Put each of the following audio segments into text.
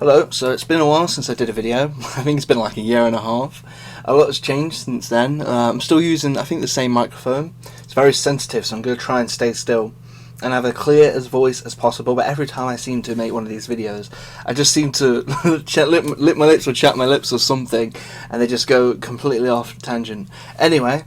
Hello, so it's been a while since I did a video. I think it's been like a year and a half. A lot has changed since then. I'm still using, I think, the same microphone. It's very sensitive, so I'm going to try and stay still and have a clear as voice as possible, but every time I seem to make one of these videos, I just seem to lip my lips or chat my lips or something, and they just go completely off tangent. Anyway,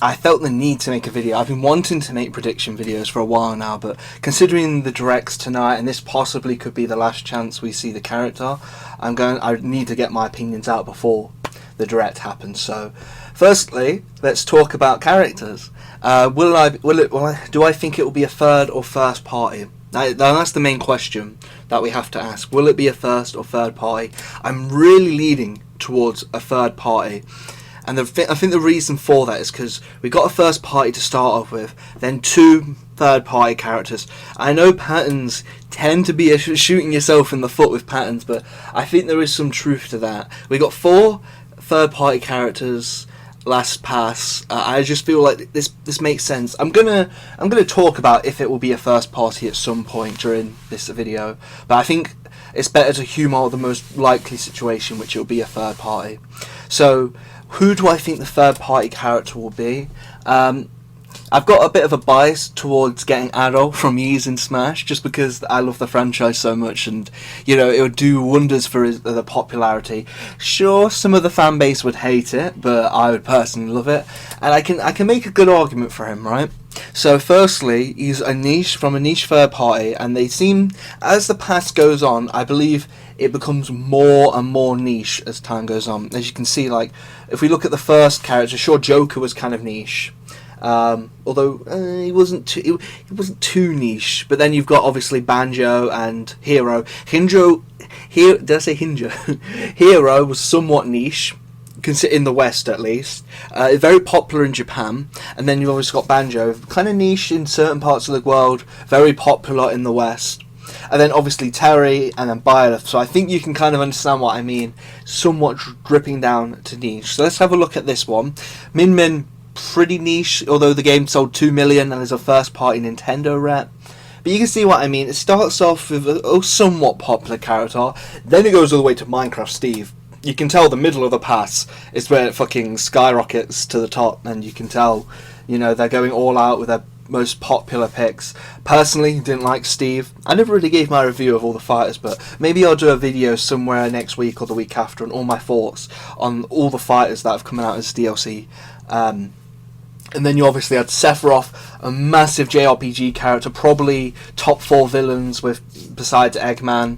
I felt the need to make a video. I've been wanting to make prediction videos for a while now, but considering the directs tonight, and this possibly could be the last chance we see the character, I need to get my opinions out before the direct happens. So, firstly, let's talk about characters. Do I think it will be a third or first party? That's the main question that we have to ask. Will it be a first or third party? I'm really leaning towards a third party. And I think the reason for that is because we got a first party to start off with, then two third party characters. I know patterns tend to be shooting yourself in the foot with patterns, but I think there is some truth to that. We got 4 third party characters last pass. I just feel like this makes sense. I'm gonna talk about if it will be a first party at some point during this video, but I think it's better to humour the most likely situation, which it will be a third party. So, who do I think the third party character will be? I've got a bit of a bias towards getting Adol from Ys in Smash, just because I love the franchise so much, and you know, it would do wonders for the popularity. Sure, some of the fan base would hate it, but I would personally love it, and I can make a good argument for him, right? So firstly, he's a niche third party, and they seem, as the pass goes on, I believe it becomes more and more niche as time goes on. As you can see, like, if we look at the first character, sure, Joker was kind of niche, although he wasn't too niche. But then you've got obviously Banjo and Hero. Did I say Hinjo? Hero was somewhat niche, in the West at least, very popular in Japan, and then you've obviously got Banjo, kind of niche in certain parts of the world, very popular in the West, and then obviously Terry and then Byleth. So I think you can kind of understand what I mean, somewhat dripping down to niche. So let's have a look at this one. Min Min, pretty niche, although the game sold 2 million and is a first party Nintendo rep. But you can see what I mean. It starts off with a somewhat popular character, then it goes all the way to Minecraft Steve. You can tell the middle of the pass is where it fucking skyrockets to the top, and you can tell, you know, they're going all out with their most popular picks. Personally, didn't like Steve. I never really gave my review of all the fighters, but maybe I'll do a video somewhere next week or the week after on all my thoughts on all the fighters that have come out as DLC. And then you obviously had Sephiroth, a massive JRPG character, probably top 4 villains besides Eggman.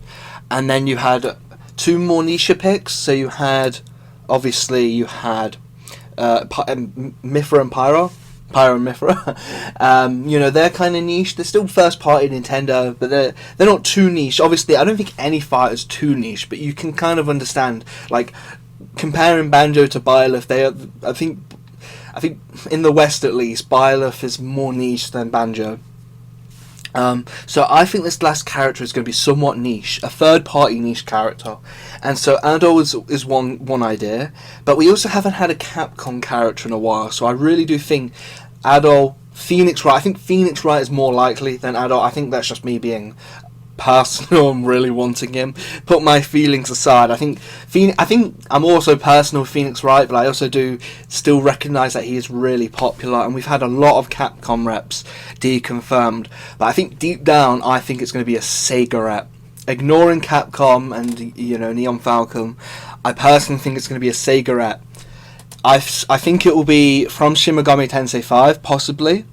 And then you had 2 more niche picks. So you had Mithra and Pyro and Mithra. You know, they're kind of niche. They're still first party Nintendo, but they're not too niche. Obviously, I don't think any fighter's too niche, but you can kind of understand, like, comparing Banjo to Byleth. I think in the West at least, Byleth is more niche than Banjo. So I think this last character is going to be somewhat niche, a third-party niche character, and so Adol is one idea, but we also haven't had a Capcom character in a while, so I really do think Adol, Phoenix Wright. I think Phoenix Wright is more likely than Adol. I think that's just me being personal and really wanting him. Put my feelings aside. I think I'm also personal with Phoenix Wright, but I also do still recognise that he is really popular, and we've had a lot of Capcom reps deconfirmed. But I think deep down, I think it's going to be a Sega rep. Ignoring Capcom and, you know, Neon Falcon, I personally think it's going to be a Sega rep. I think it will be from Shin Megami Tensei 5, possibly,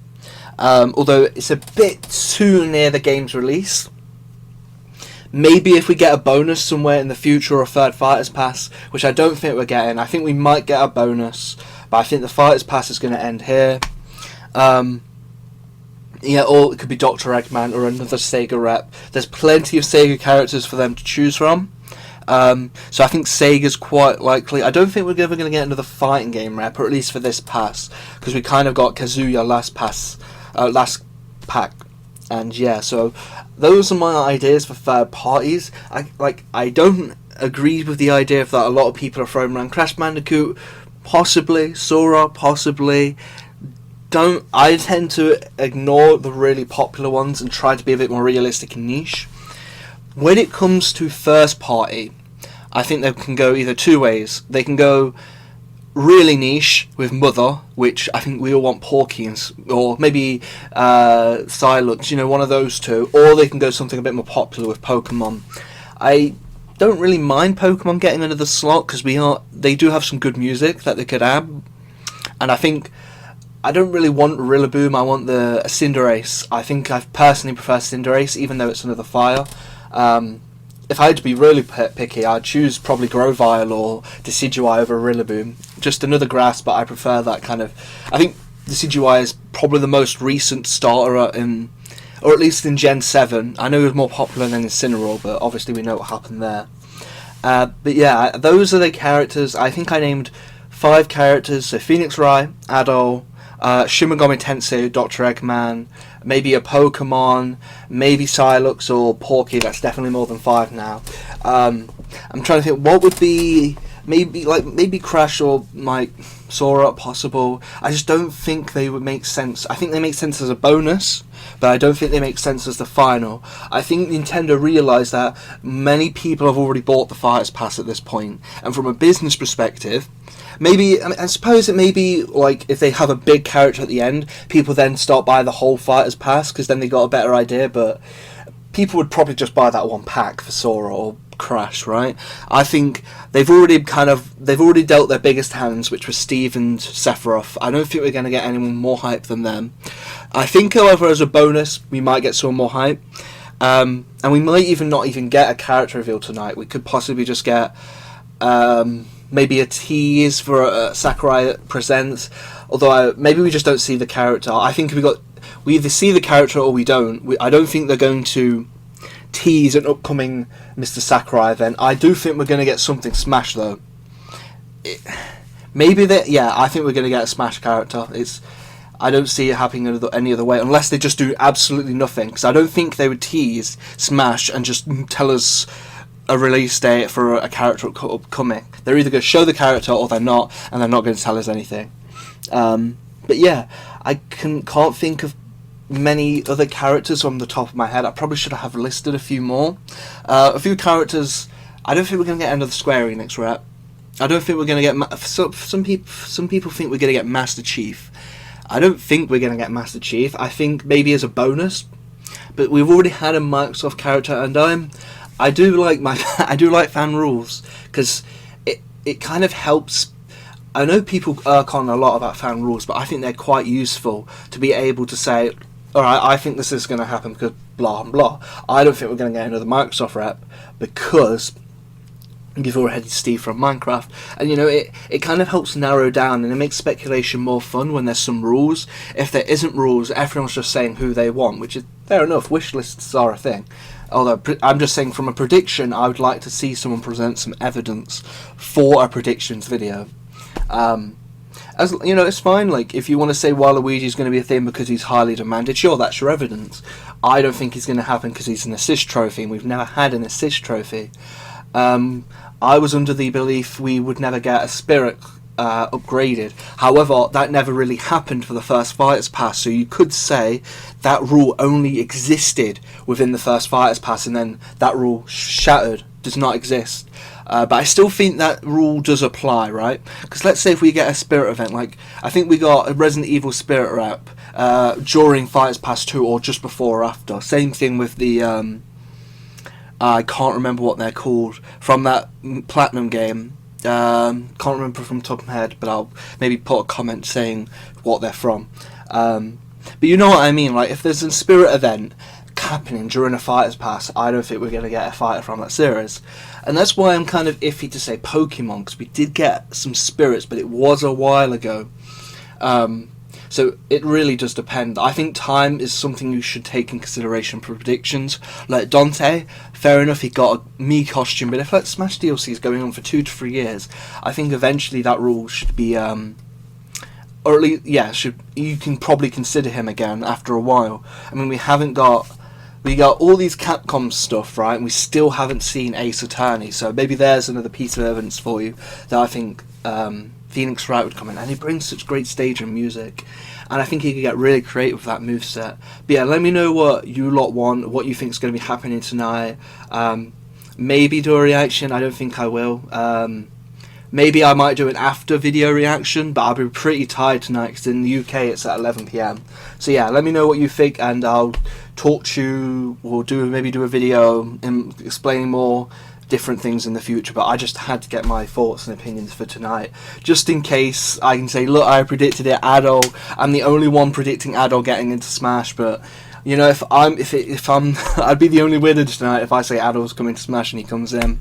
although it's a bit too near the game's release. Maybe if we get a bonus somewhere in the future or a third Fighters Pass, which I don't think we're getting. I think we might get a bonus, but I think the Fighters Pass is going to end here. Yeah, or it could be Dr. Eggman or another Sega rep. There's plenty of Sega characters for them to choose from. So I think Sega's quite likely. I don't think we're ever going to get another fighting game rep, or at least for this pass, because we kind of got Kazuya last pack. And yeah, so those are my ideas for third parties. I don't agree with the idea of that a lot of people are throwing around Crash Bandicoot, possibly, Sora, possibly. I tend to ignore the really popular ones and try to be a bit more realistic and niche. when it comes to first party, I think they can go either two ways. They can go really niche with Mother, which I think we all want Porky, or maybe Silence, you know, one of those two. Or they can go something a bit more popular with Pokemon. I don't really mind Pokemon getting another slot, because they do have some good music that they could add. And I think I don't really want Rillaboom, I want the Cinderace. I think I personally prefer Cinderace, even though it's another fire. If I had to be really picky, I'd choose probably Grovyle or Decidueye over Rillaboom. Just another grass, but I prefer that kind of... I think Decidueye is probably the most recent starter or at least in Gen 7. I know it was more popular than Incineroar, but obviously we know what happened there. But yeah, those are the characters. I think I named 5 characters, so Phoenix Rai, Adol, Shin Megami Tensei, Dr. Eggman, maybe a Pokemon, maybe Psylux or Porky. That's definitely more than 5 now. I'm trying to think what would be maybe Crash or like Sora possible. I just don't think they would make sense. I think they make sense as a bonus, but I don't think they make sense as the final. I think Nintendo realised that many people have already bought the Fighters Pass at this point, and from a business perspective, maybe, I suppose it may be like if they have a big character at the end, people then start buying the whole Fighters Pass, because then they got a better idea, but people would probably just buy that one pack for Sora or Crash, right? I think they've already dealt their biggest hands, which was Steve and Sephiroth. I don't think we're going to get anyone more hype than them. I think, however, as a bonus, we might get some more hype. And we might not even get a character reveal tonight. We could possibly just get maybe a tease for Sakurai Presents, although maybe we just don't see the character. I think we either see the character or we don't. I don't think they're going to tease an upcoming Mr. Sakurai event. I do think we're going to get something Smash though. I think we're going to get a Smash character. I don't see it happening any other way, unless they just do absolutely nothing, because I don't think they would tease Smash and just tell us a release date for a character upcoming. They're either going to show the character or they're not, and they're not going to tell us anything. But yeah, I can't think of many other characters from the top of my head. I probably should have listed a few more. A few characters. I don't think we're going to get another Square Enix rep. I don't think we're going to get... Some people think we're going to get Master Chief. I don't think we're going to get Master Chief. I think maybe as a bonus. But we've already had a Microsoft character, and I do like fan rules, because it kind of helps. I know people irk on a lot about fan rules, but I think they're quite useful to be able to say, alright, I think this is going to happen because blah and blah. I don't think we're going to get another Microsoft rep because you've already had Steve from Minecraft. And you know, it kind of helps narrow down, and it makes speculation more fun when there's some rules. If there isn't rules, everyone's just saying who they want, which is fair enough. Wish lists are a thing. Although I'm just saying, from a prediction, I would like to see someone present some evidence for a predictions video. As you know, it's fine. Like, if you want to say Waluigi's going to be a thing because he's highly demanded, sure, that's your evidence. I don't think it's going to happen because he's an assist trophy, and we've never had an assist trophy. I was under the belief we would never get a spirit upgraded. However, that never really happened for the first Fighters Pass, so you could say that rule only existed within the first Fighters Pass, and then that rule shattered, does not exist. But I still think that rule does apply, right? Because let's say if we get a spirit event, like I think we got a Resident Evil spirit rep during Fighters Pass 2 or just before or after. Same thing with the I can't remember what they're called from that Platinum game. Can't remember from the top of my head, but I'll maybe put a comment saying what they're from. But you know what I mean, like if there's a spirit event happening during a Fighters Pass, I don't think we're going to get a fighter from that series. And that's why I'm kind of iffy to say Pokemon, because we did get some spirits, but it was a while ago. So it really does depend. I think time is something you should take in consideration for predictions. Like Dante, fair enough, he got a Mii costume, but if that Smash DLC is going on for 2 to 3 years, I think eventually that rule should be, or at least, yeah, you can probably consider him again after a while. I mean, we got all these Capcom stuff, right, and we still haven't seen Ace Attorney, so maybe there's another piece of evidence for you that I think Phoenix Wright would come in, and he brings such great stage and music, and I think he could get really creative with that moveset. But yeah, let me know what you lot want, what you think is going to be happening tonight. Maybe do a reaction. I don't think I will. Maybe I might do an after video reaction, but I'll be pretty tired tonight because in the UK it's at 11 PM. So yeah, let me know what you think, and I'll talk to you, or maybe do a video explaining more different things in the future. But I just had to get my thoughts and opinions for tonight, just in case I can say, look, I predicted it, Adol. I'm the only one predicting Adol getting into Smash, but you know, if I'm I'd be the only winner tonight if I say Adol's coming to Smash and he comes in.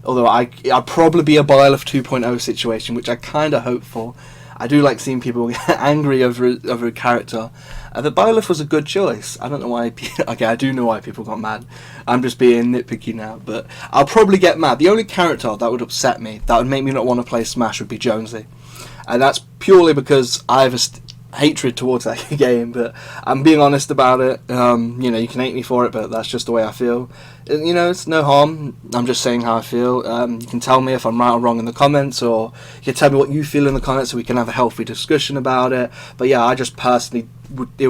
Although I'd probably be a Byleth 2.0 situation, which I kind of hope for. I do like seeing people get angry over a character. The Byleth was a good choice. I don't know why. Okay, I do know why people got mad. I'm just being nitpicky now, but I'll probably get mad. The only character that would upset me, that would make me not want to play Smash, would be Jonesy, and that's purely because I have a hatred towards that game. But I'm being honest about it. You know, you can hate me for it, but that's just the way I feel. You know, it's no harm. I'm just saying how I feel. You can tell me if I'm right or wrong in the comments, or you can tell me what you feel in the comments, so we can have a healthy discussion about it. But yeah, I just personally it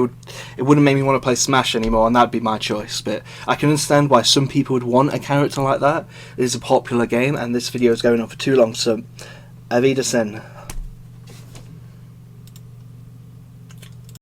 wouldn't make me want to play Smash anymore, and that'd be my choice. But I can understand why some people would want a character like that. It is a popular game, and this video is going on for too long, so Auf Wiedersehen.